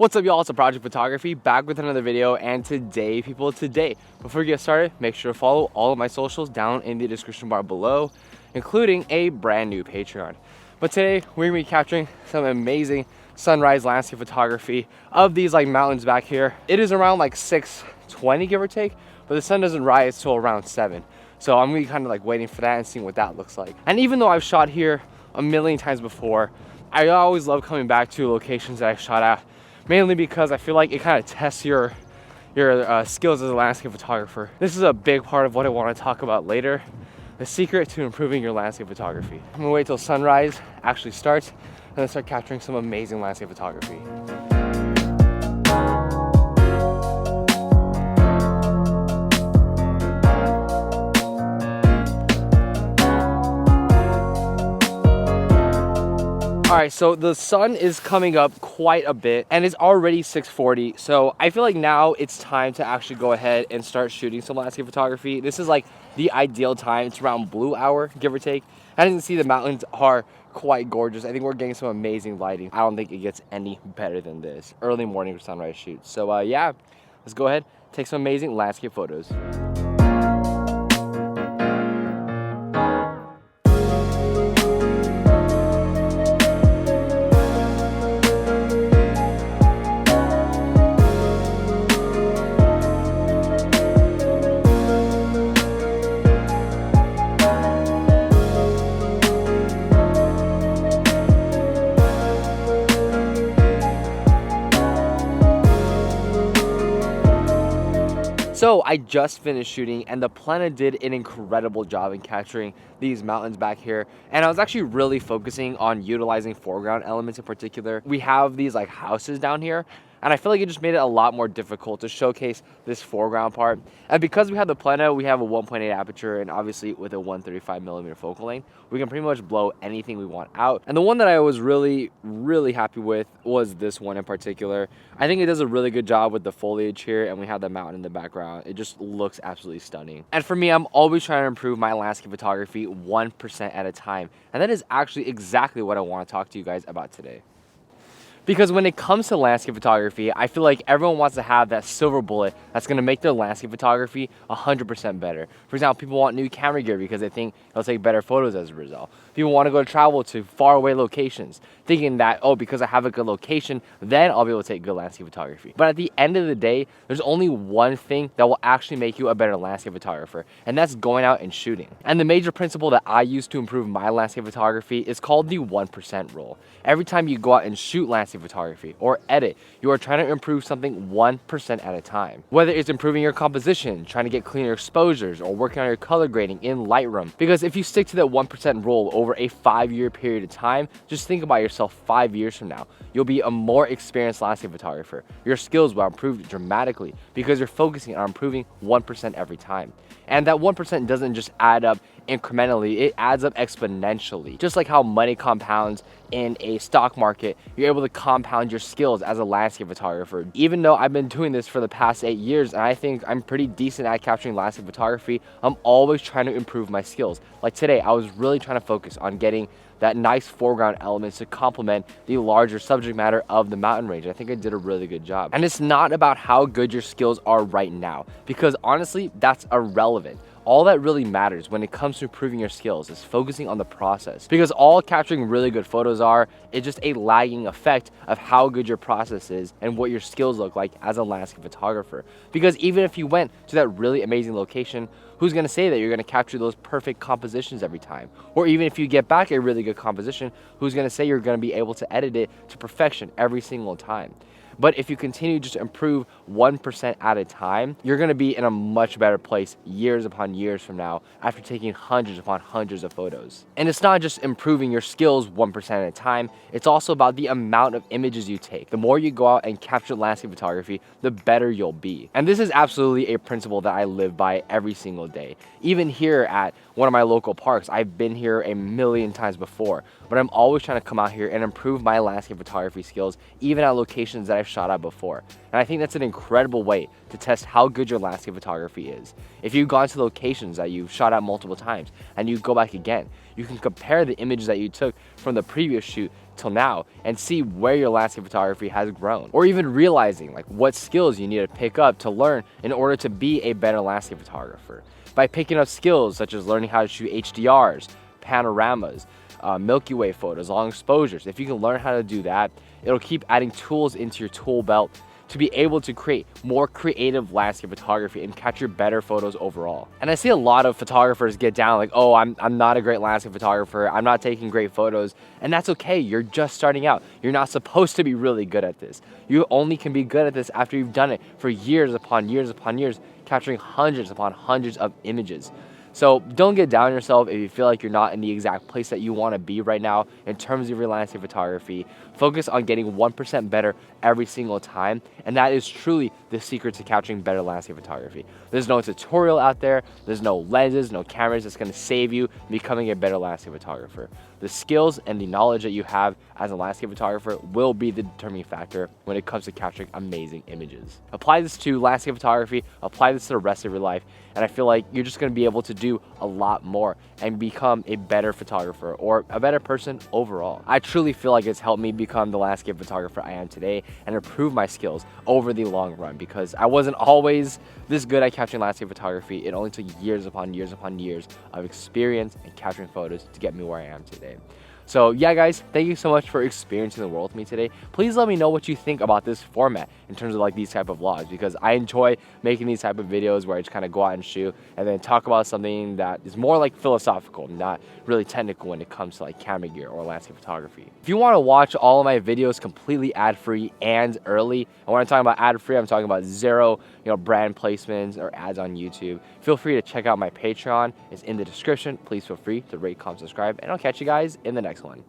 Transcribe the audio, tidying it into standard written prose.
What's up, y'all? It's a Project Photography back with another video, and today, before we get started, make sure to follow all of my socials down in the description bar below, including a brand new Patreon. But today we're gonna be capturing some amazing sunrise landscape photography of these mountains back here. It is around 6:20 give or take, but the sun doesn't rise till around 7. So I'm gonna be kind of waiting for that and seeing what that looks like. And even though I've shot here a million times before, I always love coming back to locations that I shot at, mainly because I feel like it kind of tests your skills as a landscape photographer. This is a big part of what I want to talk about later, the secret to improving your landscape photography. I'm gonna wait till sunrise actually starts and then start capturing some amazing landscape photography. All right, so the sun is coming up quite a bit and it's already 6:40. So I feel like now it's time to actually go ahead and start shooting some landscape photography. This is the ideal time. It's around blue hour, give or take. As you can see, the mountains are quite gorgeous. I think we're getting some amazing lighting. I don't think it gets any better than this. Early morning sunrise shoot. So yeah, let's go ahead, take some amazing landscape photos. So I just finished shooting and the Plena did an incredible job in capturing these mountains back here. And I was actually really focusing on utilizing foreground elements in particular. We have these houses down here, and I feel like it just made it a lot more difficult to showcase this foreground part. And because we have the Plena, we have a 1.8 aperture, and obviously with a 135mm focal length, we can pretty much blow anything we want out. And the one that I was really happy with was this one in particular. I think it does a really good job with the foliage here, and we have the mountain in the background. It just looks absolutely stunning. And for me, I'm always trying to improve my landscape photography 1% at a time. And that is actually exactly what I want to talk to you guys about today. Because when it comes to landscape photography, I feel like everyone wants to have that silver bullet that's going to make their landscape photography 100% better. For example, people want new camera gear because they think it'll take better photos as a result. People want to go travel to faraway locations, thinking that, oh, because I have a good location, then I'll be able to take good landscape photography. But at the end of the day, there's only one thing that will actually make you a better landscape photographer, and that's going out and shooting. And the major principle that I use to improve my landscape photography is called the 1% rule. Every time you go out and shoot landscape photography or edit, you are trying to improve something 1% at a time. Whether it's improving your composition, trying to get cleaner exposures, or working on your color grading in Lightroom. Because if you stick to that 1% rule over a 5-year period of time, just think about yourself 5 years from now. You'll be a more experienced landscape photographer. Your skills will improve dramatically because you're focusing on improving 1% every time. And that 1% doesn't just add up incrementally, it adds up exponentially. Just like how money compounds in a stock market, you're able to compound your skills as a landscape photographer. Even though I've been doing this for the past 8 years and I think I'm pretty decent at capturing landscape photography, I'm always trying to improve my skills. Like today, I was really trying to focus on getting that nice foreground elements to complement the larger subject matter of the mountain range. I think I did a really good job. And it's not about how good your skills are right now, because honestly, that's irrelevant. All that really matters when it comes to improving your skills is focusing on the process, because all capturing really good photos are is just a lagging effect of how good your process is and what your skills look like as a landscape photographer. Because even if you went to that really amazing location, who's going to say that you're going to capture those perfect compositions every time? Or even if you get back a really good composition, who's going to say you're going to be able to edit it to perfection every single time? But if you continue just to improve 1% at a time, you're going to be in a much better place years upon years from now after taking hundreds upon hundreds of photos. And it's not just improving your skills 1% at a time, it's also about the amount of images you take. The more you go out and capture landscape photography, the better you'll be. And this is absolutely a principle that I live by every single day. Even here at one of my local parks, I've been here a million times before, but I'm always trying to come out here and improve my landscape photography skills, even at locations that I've shot at before. And I think that's an incredible way to test how good your landscape photography is. If you've gone to locations that you've shot at multiple times and you go back again, you can compare the images that you took from the previous shoot till now and see where your landscape photography has grown, or even realizing like what skills you need to pick up to learn in order to be a better landscape photographer. By picking up skills such as learning how to shoot HDRs, panoramas, Milky Way photos, long exposures, if you can learn how to do that, it'll keep adding tools into your tool belt to be able to create more creative landscape photography and capture better photos overall. And I see a lot of photographers get down like, oh, I'm not a great landscape photographer, I'm not taking great photos, and that's okay, you're just starting out. You're not supposed to be really good at this. You only can be good at this after you've done it for years upon years upon years, capturing hundreds upon hundreds of images. So don't get down on yourself if you feel like you're not in the exact place that you want to be right now in terms of your landscape photography. Focus on getting 1% better every single time, and that is truly the secret to capturing better landscape photography. There's no tutorial out there, there's no lenses, no cameras that's going to save you becoming a better landscape photographer. The skills and the knowledge that you have as a landscape photographer will be the determining factor when it comes to capturing amazing images. Apply this to landscape photography, apply this to the rest of your life, and I feel like you're just going to be able to do a lot more and become a better photographer or a better person overall. I truly feel like it's helped me become the landscape photographer I am today and improve my skills over the long run, because I wasn't always this good at capturing landscape photography. It only took years upon years upon years of experience and capturing photos to get me where I am today. So yeah guys, thank you so much for experiencing the world with me today. Please let me know what you think about this format in terms of like these type of vlogs, because I enjoy making these type of videos where I just kind of go out and shoot and then talk about something that is more like philosophical, not really technical when it comes to like camera gear or landscape photography. If you want to watch all of my videos completely ad-free and early, and when I'm talking about ad-free, I'm talking about zero, brand placements or ads on YouTube, feel free to check out my Patreon. It's in the description. Please feel free to rate, comment, subscribe, and I'll catch you guys in the next one.